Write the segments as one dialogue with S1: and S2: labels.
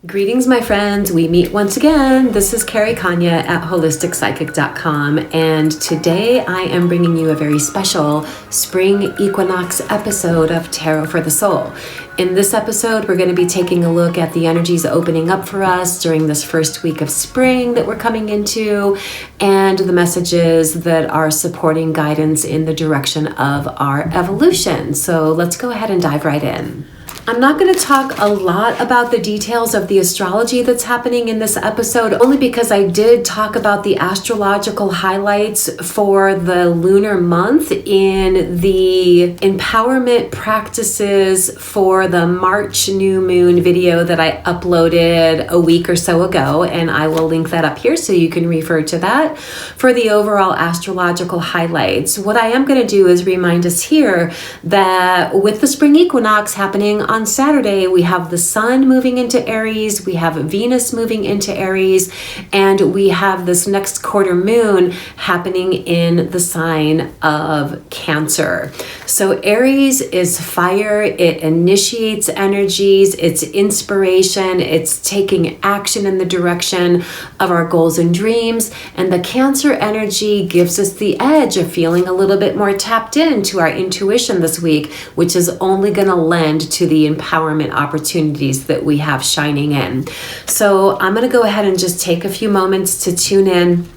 S1: Greetings, my friends. We meet once again. This is Carrie Konyha at HolisticPsychic.com, and today I am bringing you a very special Spring Equinox episode of Tarot for the Soul. In this episode, we're going to be taking a look at the energies opening up for us during this first week of spring that we're coming into, and the messages that are supporting guidance in the direction of our evolution. So let's go ahead and dive right in. I'm not going to talk a lot about the details of the astrology that's happening in this episode, only because I did talk about the astrological highlights for the lunar month in the empowerment practices for the March new moon video that I uploaded a week or so ago, and I will link that up here so you can refer to that for the overall astrological highlights. What I am going to do is remind us here that with the spring equinox happening on Saturday, we have the sun moving into Aries, we have Venus moving into Aries, and we have this next quarter moon happening in the sign of Cancer. So Aries is fire, it initiates energies, it's inspiration, it's taking action in the direction of our goals and dreams, and the Cancer energy gives us the edge of feeling a little bit more tapped into our intuition this week, which is only going to lend to the empowerment opportunities that we have shining in. So I'm going to go ahead and just take a few moments to tune in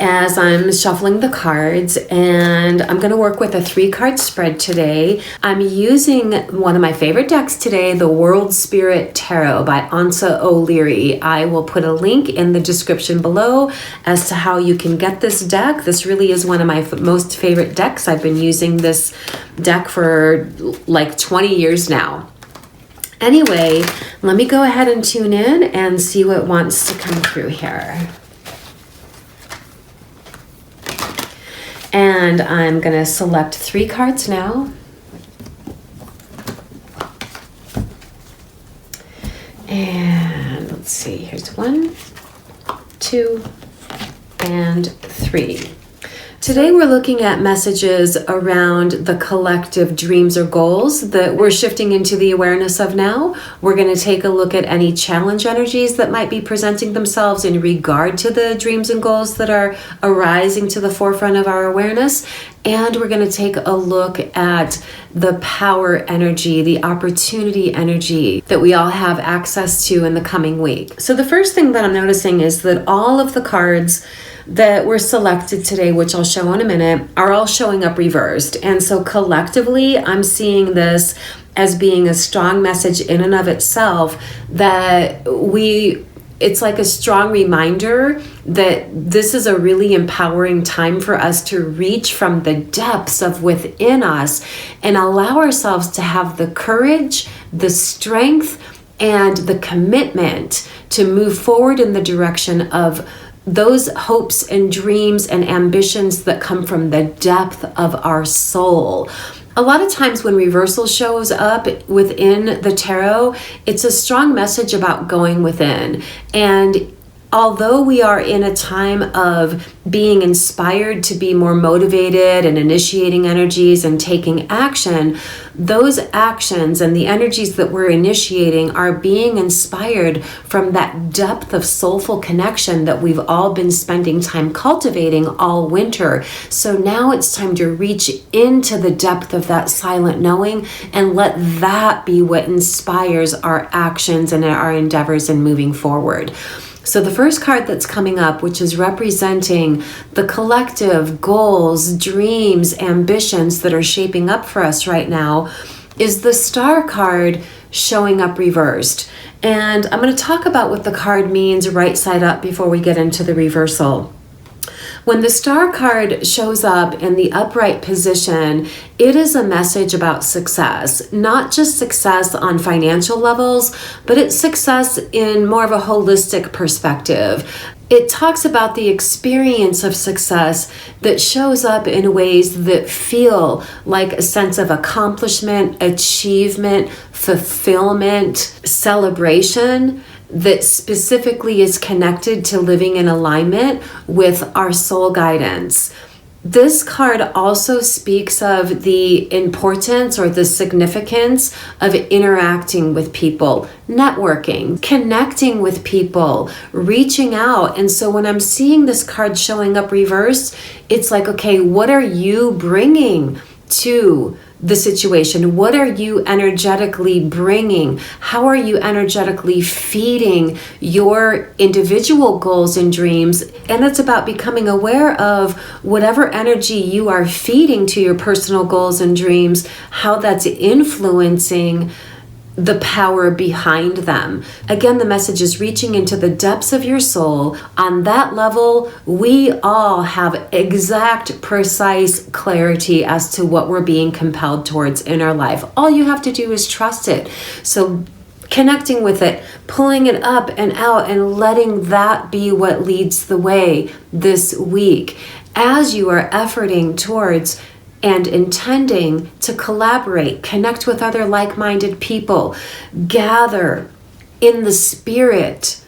S1: as I'm shuffling the cards, and I'm going to work with a 3-card spread today. I'm using one of my favorite decks today, the World Spirit Tarot by Ansa O'Leary. I will put a link in the description below as to how you can get this deck. This really is one of my most favorite decks. I've been using this deck for like 20 years now. Anyway, let me go ahead and tune in and see what wants to come through here. And I'm going to select 3 cards now. And let's see, here's 1, 2, and 3. Today we're looking at messages around the collective dreams or goals that we're shifting into the awareness of now. We're going to take a look at any challenge energies that might be presenting themselves in regard to the dreams and goals that are arising to the forefront of our awareness. And we're going to take a look at the power energy, the opportunity energy that we all have access to in the coming week. So the first thing that I'm noticing is that all of the cards that were selected today, which I'll show in a minute, are all showing up reversed. And so collectively, I'm seeing this as being a strong message in and of itself that it's like a strong reminder that this is a really empowering time for us to reach from the depths of within us and allow ourselves to have the courage, the strength, and the commitment to move forward in the direction of those hopes and dreams and ambitions that come from the depth of our soul. A lot of times when reversal shows up within the tarot, it's a strong message about going within. And although we are in a time of being inspired to be more motivated and initiating energies and taking action, those actions and the energies that we're initiating are being inspired from that depth of soulful connection that we've all been spending time cultivating all winter. So now it's time to reach into the depth of that silent knowing and let that be what inspires our actions and our endeavors in moving forward. So the first card that's coming up, which is representing the collective goals, dreams, ambitions that are shaping up for us right now, is the Star card showing up reversed. And I'm going to talk about what the card means right side up before we get into the reversal. When the Star card shows up in the upright position, it is a message about success, not just success on financial levels, but it's success in more of a holistic perspective. It talks about the experience of success that shows up in ways that feel like a sense of accomplishment, achievement, fulfillment, celebration, that specifically is connected to living in alignment with our soul guidance. This card also speaks of the importance or the significance of interacting with people, networking, connecting with people, reaching out. And so when I'm seeing this card showing up reversed, it's like, okay, what are you bringing to the situation? What are you energetically bringing? How are you energetically feeding your individual goals and dreams? And it's about becoming aware of whatever energy you are feeding to your personal goals and dreams, how that's influencing the power behind them. Again, the message is reaching into the depths of your soul. On that level, we all have exact, precise clarity as to what we're being compelled towards in our life. All you have to do is trust it. So connecting with it, pulling it up and out, and letting that be what leads the way this week as you are efforting towards and intending to collaborate, connect with other like-minded people, gather in the spirit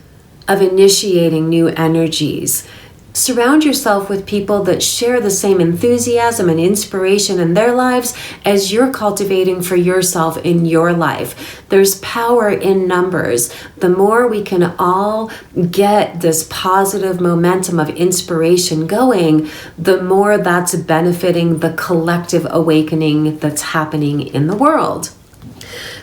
S1: of initiating new energies. Surround yourself with people that share the same enthusiasm and inspiration in their lives as you're cultivating for yourself in your life. There's power in numbers. The more we can all get this positive momentum of inspiration going, the more that's benefiting the collective awakening that's happening in the world.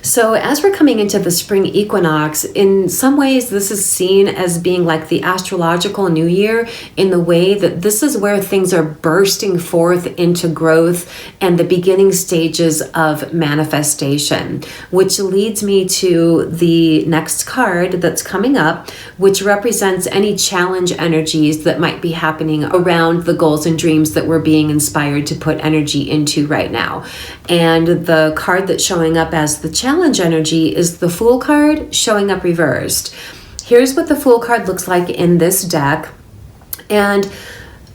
S1: So as we're coming into the spring equinox, in some ways this is seen as being like the astrological new year, in the way that this is where things are bursting forth into growth and the beginning stages of manifestation, which leads me to the next card that's coming up, which represents any challenge energies that might be happening around the goals and dreams that we're being inspired to put energy into right now. And the card that's showing up as the challenge energy is the Fool card, showing up reversed. Here's what the Fool card looks like in this deck. And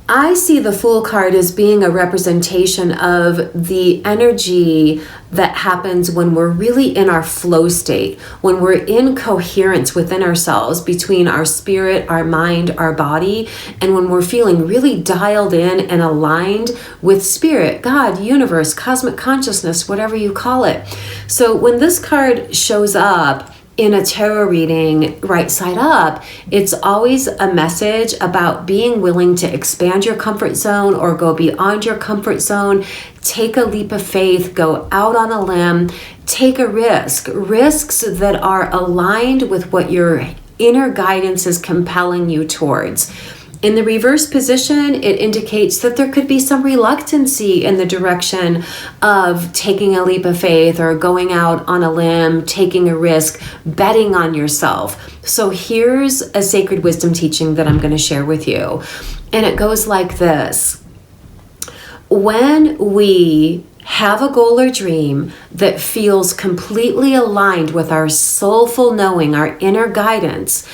S1: I see the Fool card as being a representation of the energy that happens when we're really in our flow state, when we're in coherence within ourselves between our spirit, our mind, our body, and when we're feeling really dialed in and aligned with spirit, God, universe, cosmic consciousness, whatever you call it. So when this card shows up in a tarot reading right side up, it's always a message about being willing to expand your comfort zone or go beyond your comfort zone, take a leap of faith, go out on a limb, take a risk, risks that are aligned with what your inner guidance is compelling you towards. In the reverse position, it indicates that there could be some reluctancy in the direction of taking a leap of faith or going out on a limb, taking a risk, betting on yourself. So here's a sacred wisdom teaching that I'm going to share with you. And it goes like this. When we have a goal or dream that feels completely aligned with our soulful knowing, our inner guidance,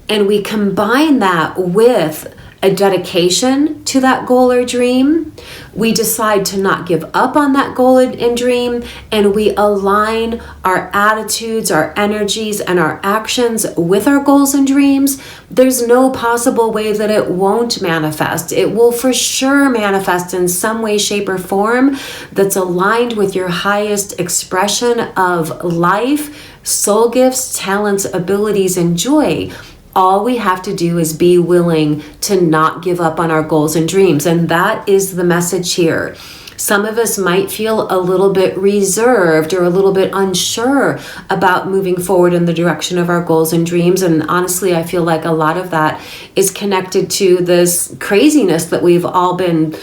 S1: and we combine that with a dedication to that goal or dream, we decide to not give up on that goal and dream, and we align our attitudes, our energies, and our actions with our goals and dreams, there's no possible way that it won't manifest. It will for sure manifest in some way, shape, or form that's aligned with your highest expression of life, soul gifts, talents, abilities, and joy. All we have to do is be willing to not give up on our goals and dreams. And that is the message here. Some of us might feel a little bit reserved or a little bit unsure about moving forward in the direction of our goals and dreams. And honestly, I feel like a lot of that is connected to this craziness that we've all been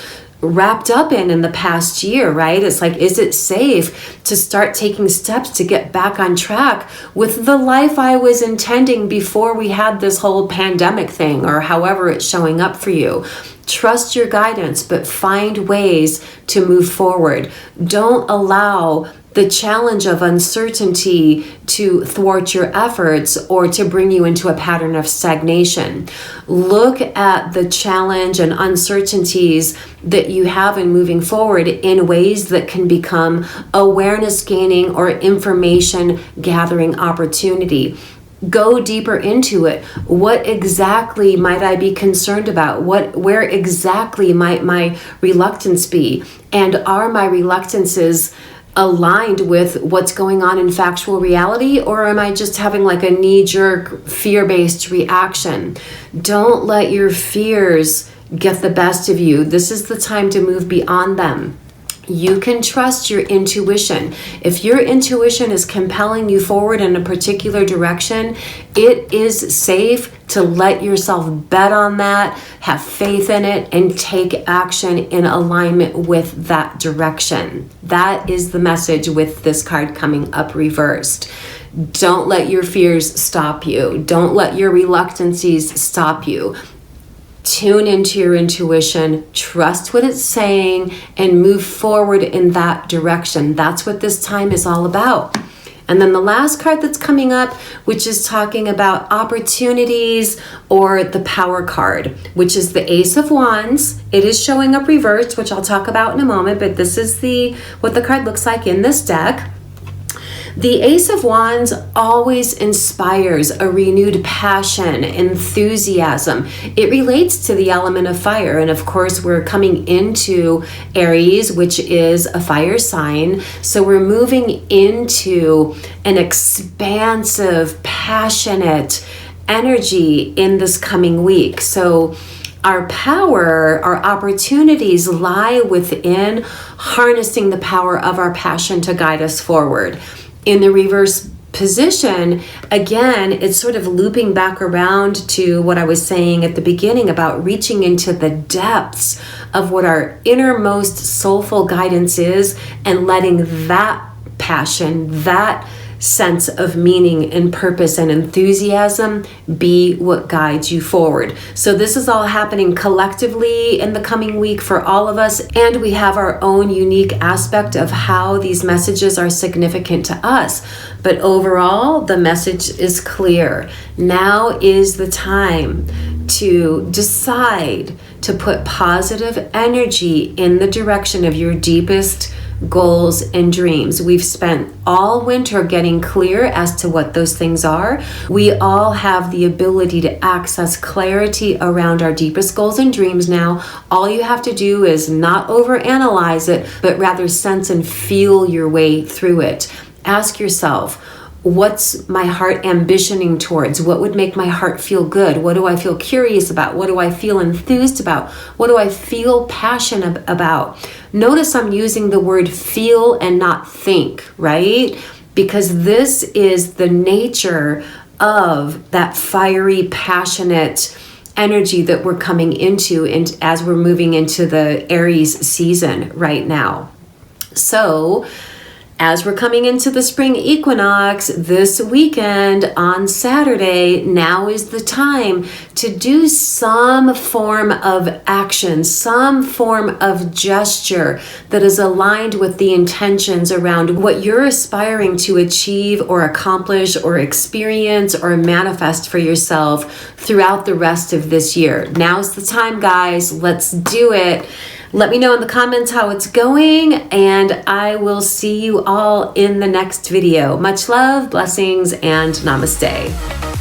S1: wrapped up in the past year, right? It's like, is it safe to start taking steps to get back on track with the life I was intending before we had this whole pandemic thing, or however it's showing up for you? Trust your guidance, but find ways to move forward. Don't allow the challenge of uncertainty to thwart your efforts or to bring you into a pattern of stagnation. Look at the challenge and uncertainties that you have in moving forward in ways that can become awareness gaining or information gathering opportunity. go deeper into it. What exactly might I be concerned about? Where exactly might my reluctance be? And are my reluctances aligned with what's going on in factual reality, or am I just having like a knee-jerk fear-based reaction? Don't let your fears get the best of you. This is the time to move beyond them. You can trust your intuition. If your intuition is compelling you forward in a particular direction, it is safe to let yourself bet on that, have faith in it, and take action in alignment with that direction. That is the message with this card coming up reversed. Don't let your fears stop you. Don't let your reluctancies stop you. Tune into your intuition, trust what it's saying, and move forward in that direction. That's what this time is all about. And then the last card that's coming up, which is talking about opportunities, or the Power card, which is the Ace of Wands. It is showing up reversed, which I'll talk about in a moment, but this is what the card looks like in this deck. The Ace of Wands always inspires a renewed passion, enthusiasm. It relates to the element of fire. And of course, we're coming into Aries, which is a fire sign. So we're moving into an expansive, passionate energy in this coming week. So our power, our opportunities lie within harnessing the power of our passion to guide us forward. In the reverse position, again, it's sort of looping back around to what I was saying at the beginning about reaching into the depths of what our innermost soulful guidance is and letting that passion, that sense of meaning and purpose and enthusiasm be what guides you forward. So this is all happening collectively in the coming week for all of us, and we have our own unique aspect of how these messages are significant to us. But overall, the message is clear. Now is the time to decide to put positive energy in the direction of your deepest goals and dreams. We've spent all winter getting clear as to what those things are. We all have the ability to access clarity around our deepest goals and dreams now. All you have to do is not overanalyze it, but rather sense and feel your way through it. Ask yourself, what's my heart ambitioning towards? What would make my heart feel good? What do I feel curious about? What do I feel enthused about? What do I feel passionate about? Notice I'm using the word feel and not think, right? Because this is the nature of that fiery, passionate energy that we're coming into and as we're moving into the Aries season right now. So, as we're coming into the spring equinox this weekend on Saturday, now is the time to do some form of action, some form of gesture that is aligned with the intentions around what you're aspiring to achieve or accomplish or experience or manifest for yourself throughout the rest of this year. Now's the time, guys. Let's do it. Let me know in the comments how it's going, and I will see you all in the next video. Much love, blessings, and namaste.